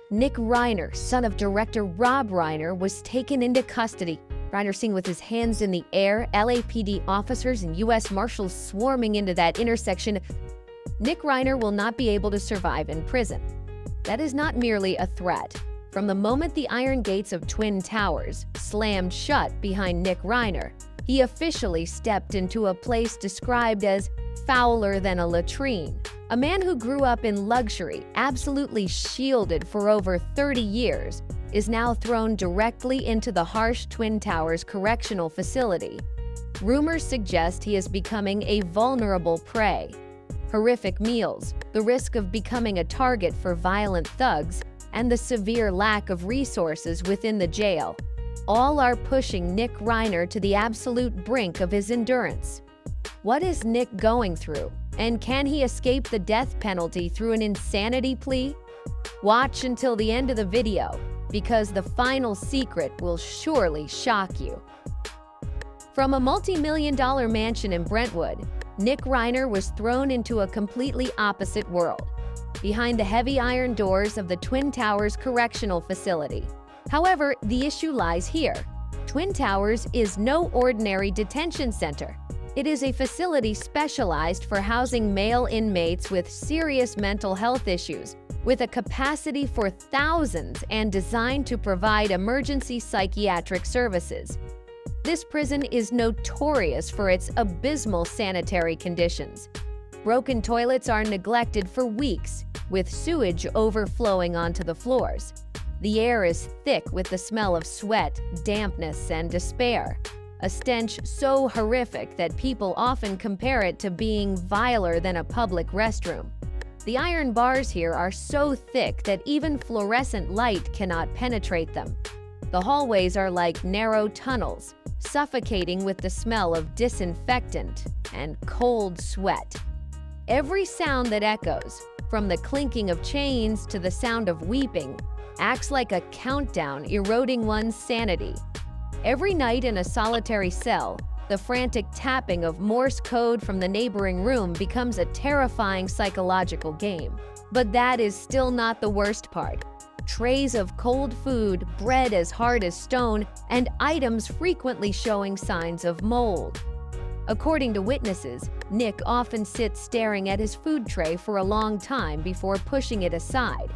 Nick Reiner, son of director Rob Reiner, was taken into custody. Reiner seen with his hands in the air, LAPD officers and U.S. Marshals swarming into that intersection. Nick Reiner will not be able to survive in prison. That is not merely a threat. From the moment the iron gates of Twin Towers slammed shut behind Nick Reiner, he officially stepped into a place described as fouler than a latrine. A man who grew up in luxury, absolutely shielded for over 30 years, is now thrown directly into the harsh Twin Towers correctional facility. Rumors suggest he is becoming a vulnerable prey. Horrific meals, the risk of becoming a target for violent thugs, and the severe lack of resources within the jail, all are pushing Nick Reiner to the absolute brink of his endurance. What is Nick going through? And can he escape the death penalty through an insanity plea? Watch until the end of the video, because the final secret will surely shock you. From a multi-million-dollar mansion in Brentwood, Nick Reiner was thrown into a completely opposite world, behind the heavy iron doors of the Twin Towers Correctional Facility. However, the issue lies here. Twin Towers is no ordinary detention center. It is a facility specialized for housing male inmates with serious mental health issues, with a capacity for thousands and designed to provide emergency psychiatric services. This prison is notorious for its abysmal sanitary conditions. Broken toilets are neglected for weeks, with sewage overflowing onto the floors. The air is thick with the smell of sweat, dampness, and despair. A stench so horrific that people often compare it to being viler than a public restroom. The iron bars here are so thick that even fluorescent light cannot penetrate them. The hallways are like narrow tunnels, suffocating with the smell of disinfectant and cold sweat. Every sound that echoes, from the clinking of chains to the sound of weeping, acts like a countdown eroding one's sanity. Every night in a solitary cell, the frantic tapping of Morse code from the neighboring room becomes a terrifying psychological game. But that is still not the worst part. Trays of cold food, bread as hard as stone, and items frequently showing signs of mold. According to witnesses, Nick often sits staring at his food tray for a long time before pushing it aside.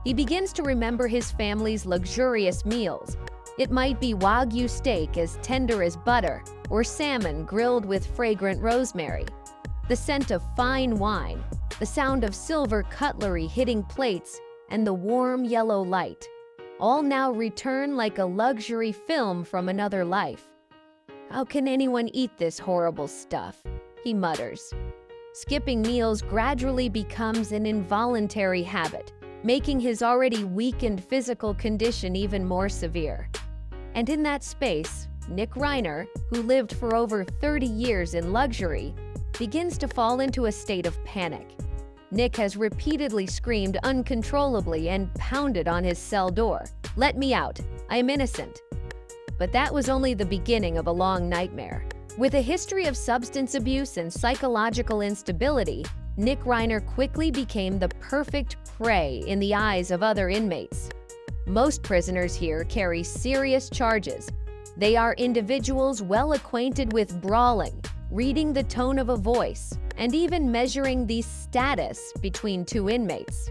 He begins to remember his family's luxurious meals. It might be Wagyu steak as tender as butter, or salmon grilled with fragrant rosemary. The scent of fine wine, the sound of silver cutlery hitting plates, and the warm yellow light, all now return like a luxury film from another life. "How can anyone eat this horrible stuff?" he mutters. Skipping meals gradually becomes an involuntary habit, making his already weakened physical condition even more severe. And in that space, Nick Reiner, who lived for over 30 years in luxury, begins to fall into a state of panic. Nick has repeatedly screamed uncontrollably and pounded on his cell door. "Let me out! I am innocent!" But that was only the beginning of a long nightmare. With a history of substance abuse and psychological instability, Nick Reiner quickly became the perfect prey in the eyes of other inmates. Most prisoners here carry serious charges. They are individuals well acquainted with brawling, reading the tone of a voice, and even measuring the status between two inmates.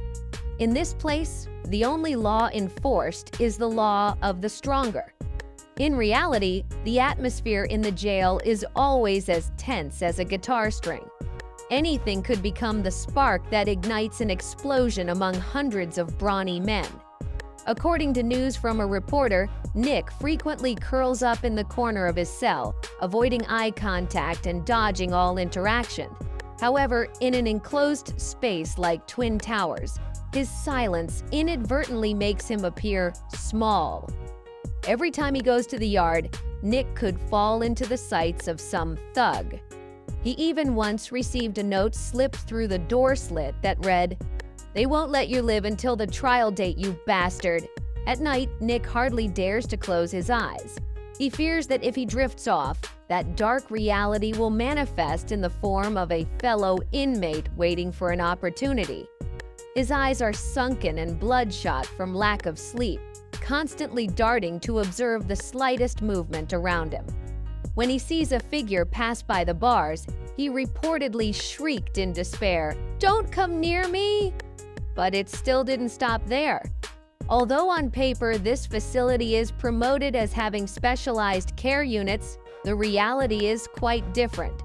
In this place, the only law enforced is the law of the stronger. In reality, the atmosphere in the jail is always as tense as a guitar string. Anything could become the spark that ignites an explosion among hundreds of brawny men. According to news from a reporter, Nick frequently curls up in the corner of his cell, avoiding eye contact and dodging all interaction. However, in an enclosed space like Twin Towers, his silence inadvertently makes him appear small. Every time he goes to the yard, Nick could fall into the sights of some thug. He even once received a note slipped through the door slit that read, "They won't let you live until the trial date, you bastard." At night, Nick hardly dares to close his eyes. He fears that if he drifts off, that dark reality will manifest in the form of a fellow inmate waiting for an opportunity. His eyes are sunken and bloodshot from lack of sleep, constantly darting to observe the slightest movement around him. When he sees a figure pass by the bars, he reportedly shrieked in despair, "Don't come near me!" But it still didn't stop there. Although on paper this facility is promoted as having specialized care units, the reality is quite different.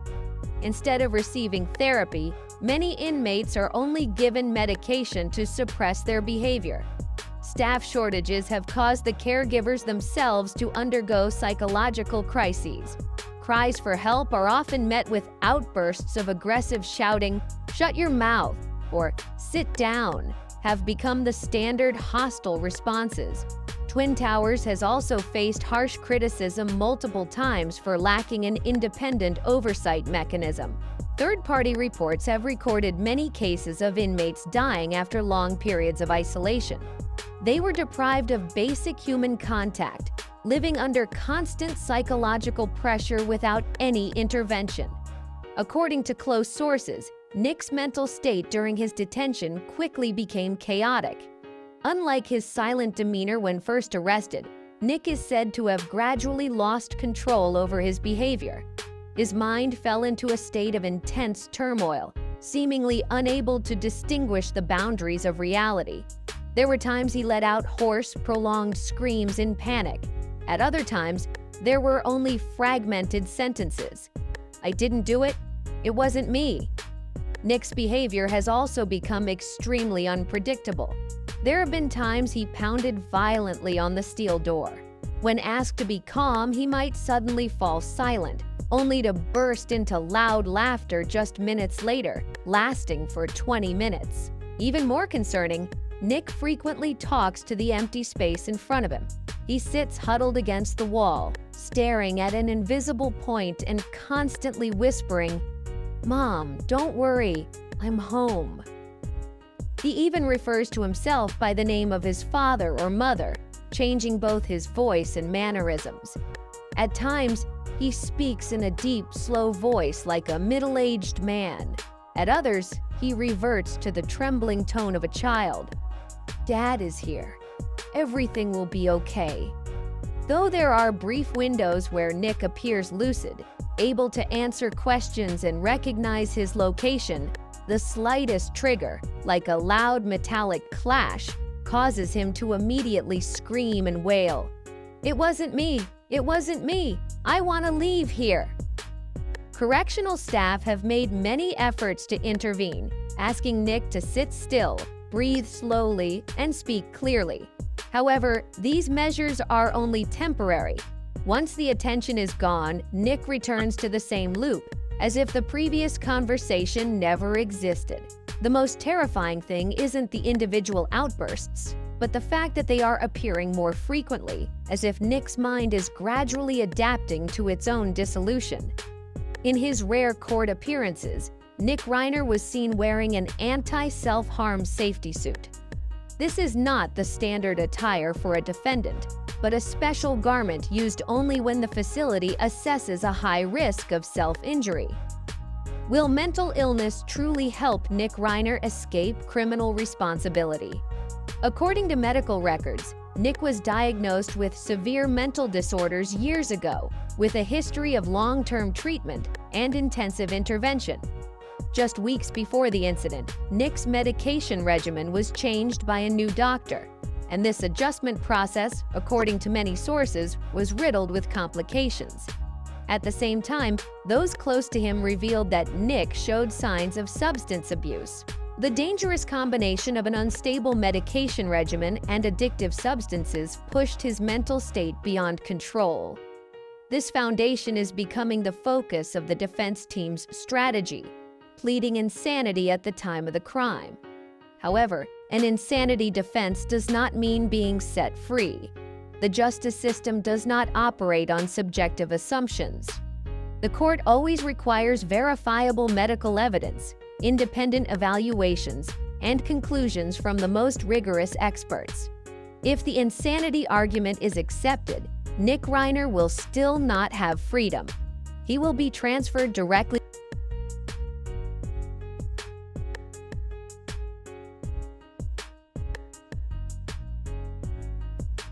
Instead of receiving therapy, many inmates are only given medication to suppress their behavior. Staff shortages have caused the caregivers themselves to undergo psychological crises. Cries for help are often met with outbursts of aggressive shouting, "Shut your mouth," or "Sit down," have become the standard hostile responses. Twin Towers has also faced harsh criticism multiple times for lacking an independent oversight mechanism. Third-party reports have recorded many cases of inmates dying after long periods of isolation. They were deprived of basic human contact, living under constant psychological pressure without any intervention. According to close sources, Nick's mental state during his detention quickly became chaotic. Unlike his silent demeanor when first arrested, Nick is said to have gradually lost control over his behavior. His mind fell into a state of intense turmoil, seemingly unable to distinguish the boundaries of reality. There were times he let out hoarse, prolonged screams in panic. At other times, there were only fragmented sentences. "I didn't do it. It wasn't me." Nick's behavior has also become extremely unpredictable. There have been times he pounded violently on the steel door. When asked to be calm, he might suddenly fall silent, only to burst into loud laughter just minutes later, lasting for 20 minutes. Even more concerning, Nick frequently talks to the empty space in front of him. He sits huddled against the wall, staring at an invisible point and constantly whispering, "Mom, don't worry, I'm home." He even refers to himself by the name of his father or mother, changing both his voice and mannerisms. At times, he speaks in a deep, slow voice like a middle-aged man. At others, he reverts to the trembling tone of a child. "Dad is here. Everything will be okay." Though there are brief windows where Nick appears lucid, able to answer questions and recognize his location, the slightest trigger, like a loud metallic clash, causes him to immediately scream and wail. "It wasn't me! It wasn't me! I want to leave here!" Correctional staff have made many efforts to intervene, asking Nick to sit still, breathe slowly, and speak clearly. However, these measures are only temporary. Once the attention is gone, Nick returns to the same loop, as if the previous conversation never existed. The most terrifying thing isn't the individual outbursts, but the fact that they are appearing more frequently, as if Nick's mind is gradually adapting to its own dissolution. In his rare court appearances, Nick Reiner was seen wearing an anti-self-harm safety suit. This is not the standard attire for a defendant, but a special garment used only when the facility assesses a high risk of self-injury. Will mental illness truly help Nick Reiner escape criminal responsibility? According to medical records, Nick was diagnosed with severe mental disorders years ago, with a history of long-term treatment and intensive intervention. Just weeks before the incident, Nick's medication regimen was changed by a new doctor, and this adjustment process, according to many sources, was riddled with complications. At the same time, those close to him revealed that Nick showed signs of substance abuse. The dangerous combination of an unstable medication regimen and addictive substances pushed his mental state beyond control. This foundation is becoming the focus of the defense team's strategy, pleading insanity at the time of the crime. However, an insanity defense does not mean being set free. The justice system does not operate on subjective assumptions. The court always requires verifiable medical evidence, independent evaluations, and conclusions from the most rigorous experts. If the insanity argument is accepted, Nick Reiner will still not have freedom. He will be transferred directly